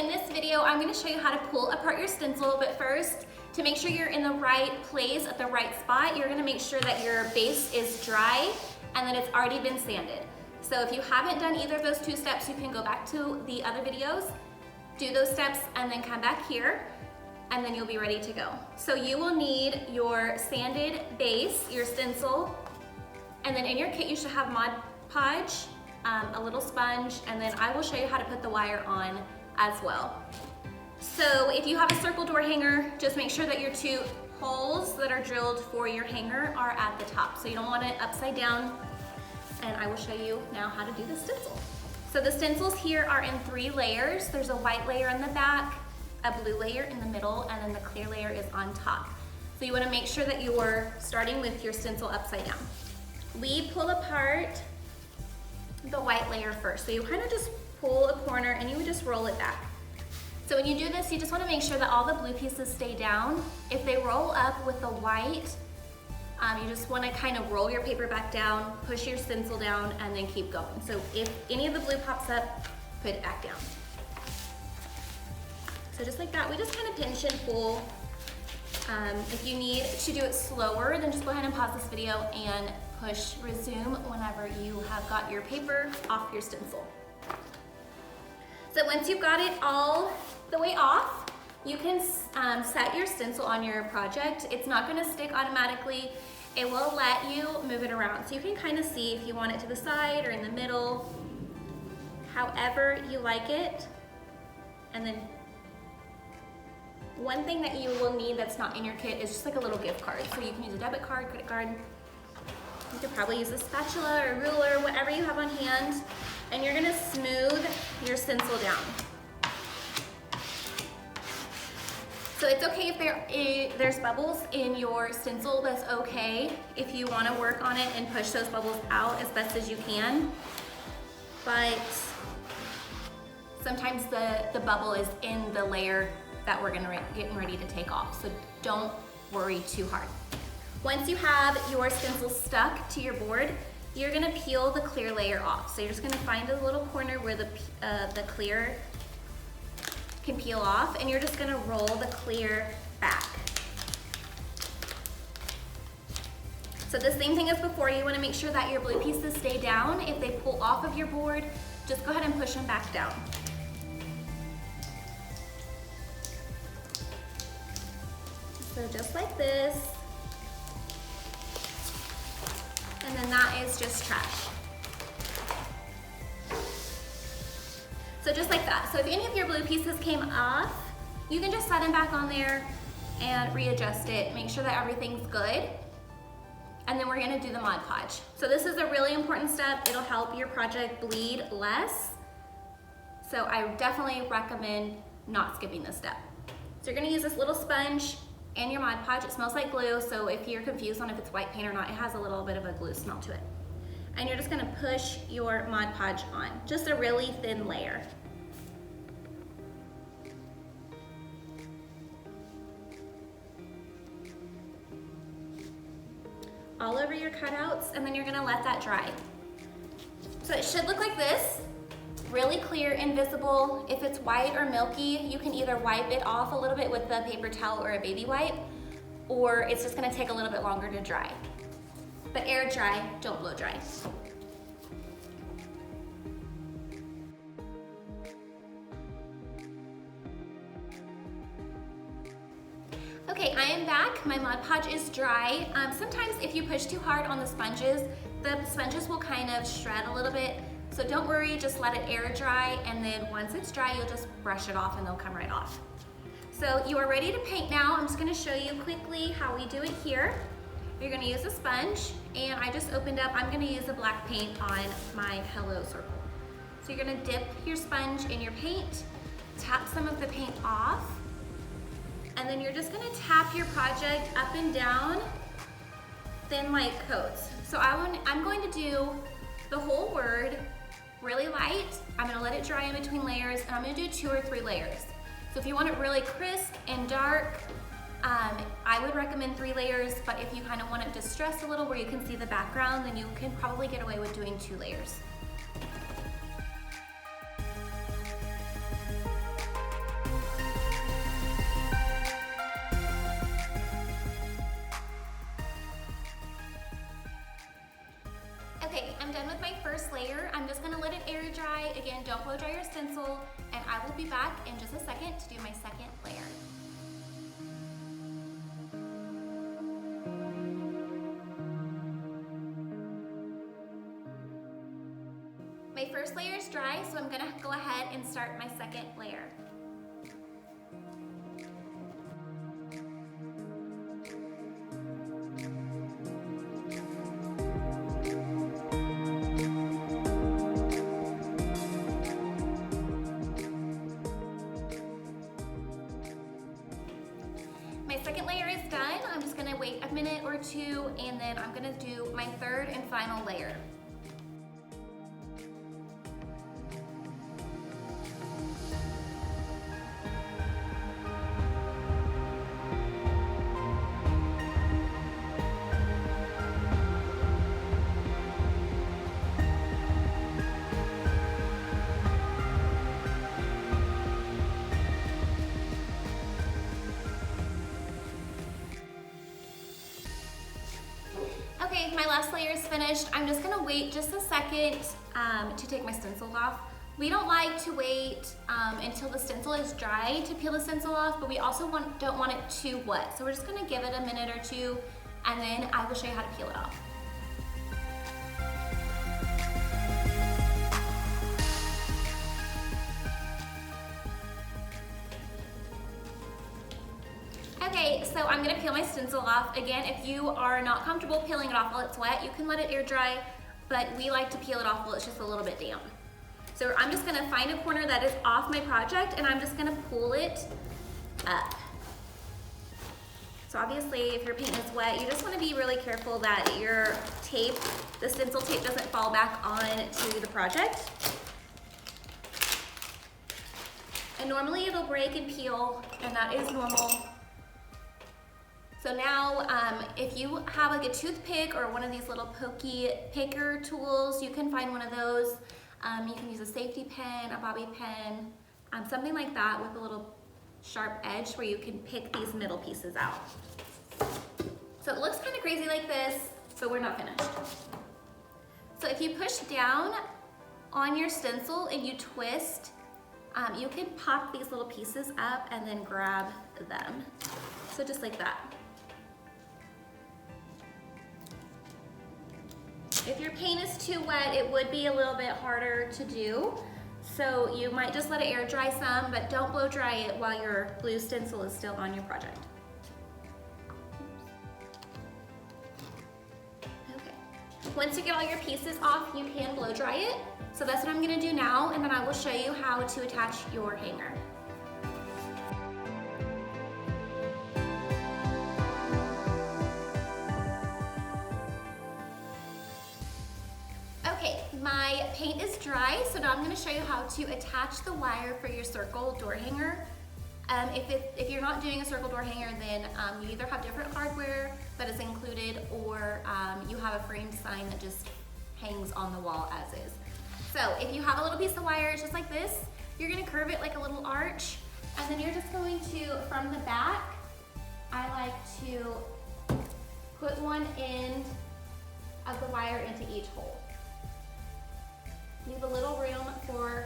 in this video, I'm gonna show you how to pull apart your stencil, but first, to make sure you're in the right place at the right spot, you're gonna make sure that your base is dry and that it's already been sanded. So if you haven't done either of those two steps, you can go back to the other videos, do those steps, and then come back here, and then you'll be ready to go. So you will need your sanded base, your stencil, and then in your kit you should have Mod Podge, a little sponge, and then I will show you how to put the wire on as well. So if you have a circle door hanger, just make sure that your two holes that are drilled for your hanger are at the top. So you don't want it upside down, and I will show you now how to do the stencil. So the stencils here are in 3 layers. There's a white layer in the back, a blue layer in the middle, and then the clear layer is on top. So you want to make sure that you are starting with your stencil upside down. We pull apart the white layer first. So you kind of just pull a corner and you would just roll it back. So when you do this, you just want to make sure that all the blue pieces stay down. If they roll up with the white, you just want to kind of roll your paper back down, push your stencil down, and then keep going. So if any of the blue pops up, put it back down. So just like that, we just kind of pinch and pull. If you need to do it slower, then just go ahead and pause this video and push resume whenever you have got your paper off your stencil. So once you've got it all the way off, you can set your stencil on your project. It's not gonna stick automatically. It will let you move it around. So you can kind of see if you want it to the side or in the middle, however you like it. And then one thing that you will need that's not in your kit is just like a little gift card. So you can use a debit card, credit card. You could probably use a spatula or a ruler, whatever you have on hand. And you're gonna smooth your stencil down. So it's okay if there's bubbles in your stencil, that's okay if you wanna work on it and push those bubbles out as best as you can. But sometimes the bubble is in the layer that we're getting ready to take off. So don't worry too hard. Once you have your stencil stuck to your board, you're gonna peel the clear layer off. So you're just gonna find a little corner where the clear can peel off, and you're just gonna roll the clear back. So the same thing as before, you wanna make sure that your blue pieces stay down. If they pull off of your board, just go ahead and push them back down. So just like this. And then that is just trash. So just like that. So if any of your blue pieces came off, you can just set them back on there and readjust it. Make sure that everything's good. And then we're gonna do the Mod Podge. So this is a really important step. It'll help your project bleed less. So I definitely recommend not skipping this step. So you're gonna use this little sponge and your Mod Podge. It smells like glue, so if you're confused on if it's white paint or not, it has a little bit of a glue smell to it. And you're just gonna push your Mod Podge on, just a really thin layer. All over your cutouts, and then you're gonna let that dry. So it should look like this. Really clear, invisible. If it's white or milky, you can either wipe it off a little bit with a paper towel or a baby wipe, or it's just gonna take a little bit longer to dry. But air dry, don't blow dry. Okay, I am back. My Mod Podge is dry. Sometimes if you push too hard on the sponges will kind of shred a little bit. So don't worry, just let it air dry, and then once it's dry, you'll just brush it off and they'll come right off. So you are ready to paint now. I'm just gonna show you quickly how we do it here. You're gonna use a sponge, and I just opened up, I'm gonna use a black paint on my Hello circle. So you're gonna dip your sponge in your paint, tap some of the paint off, and then you're just gonna tap your project up and down, thin light coats. So I'm going to do the whole word really light. I'm gonna let it dry in between layers, and I'm gonna do 2 or 3 layers. So if you want it really crisp and dark, I would recommend 3 layers, but if you kind of want it distressed a little where you can see the background, then you can probably get away with doing 2 layers. first layer. I'm just gonna let it air dry. Again, don't blow dry your stencil, and I will be back in just a second to do my second layer. My first layer is dry, so I'm gonna go ahead and start my second layer. My second layer is done. I'm just gonna wait a minute or two, and then I'm gonna do my third and final layer. Okay, my last layer is finished. I'm just gonna wait just a second to take my stencil off. We don't like to wait until the stencil is dry to peel the stencil off, but we also don't want it too wet. So we're just gonna give it a minute or two, and then I will show you how to peel it off. Okay, so I'm gonna peel my stencil off. Again, if you are not comfortable peeling it off while it's wet, you can let it air dry, but we like to peel it off while it's just a little bit damp. So I'm just gonna find a corner that is off my project, and I'm just gonna pull it up. So obviously, if your paint is wet, you just wanna be really careful that your tape, the stencil tape, doesn't fall back onto the project. And normally it'll break and peel, and that is normal. So now, if you have like a toothpick or one of these little pokey picker tools, you can find one of those. You can use a safety pin, a bobby pin, something like that with a little sharp edge where you can pick these middle pieces out. So it looks kind of crazy like this, but we're not finished. So if you push down on your stencil and you twist, you can pop these little pieces up and then grab them. So just like that. If your paint is too wet, it would be a little bit harder to do. So you might just let it air dry some, but don't blow dry it while your blue stencil is still on your project. Okay. Once you get all your pieces off, you can blow dry it. So that's what I'm gonna do now, and then I will show you how to attach your hanger. Okay, my paint is dry, so now I'm gonna show you how to attach the wire for your circle door hanger. If you're not doing a circle door hanger, then you either have different hardware that is included, or you have a framed sign that just hangs on the wall as is. So if you have a little piece of wire just like this, you're gonna curve it like a little arch, and then you're just going to, from the back, I like to put one end of the wire into each hole. Leave a little room for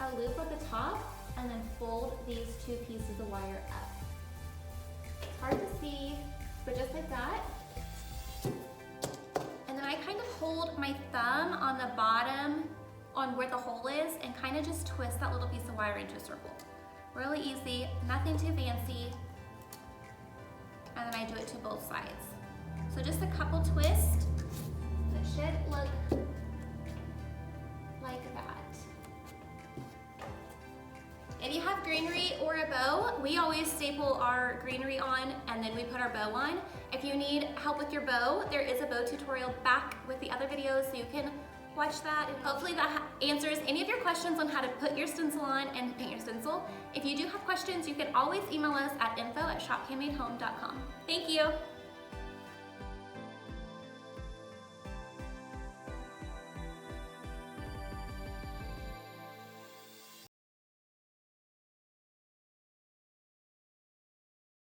a loop at the top, and then fold these two pieces of wire up. It's hard to see, but just like that. And then I kind of hold my thumb on the bottom, on where the hole is, and kind of just twist that little piece of wire into a circle. Really easy, nothing too fancy. And then I do it to both sides. So just a couple twists. It should look like that. If you have greenery or a bow, we always staple our greenery on and then we put our bow on. If you need help with your bow, there is a bow tutorial back with the other videos, so you can watch that. And hopefully that answers any of your questions on how to put your stencil on and paint your stencil. If you do have questions, you can always email us at info@shophandmadehome.com. Thank you.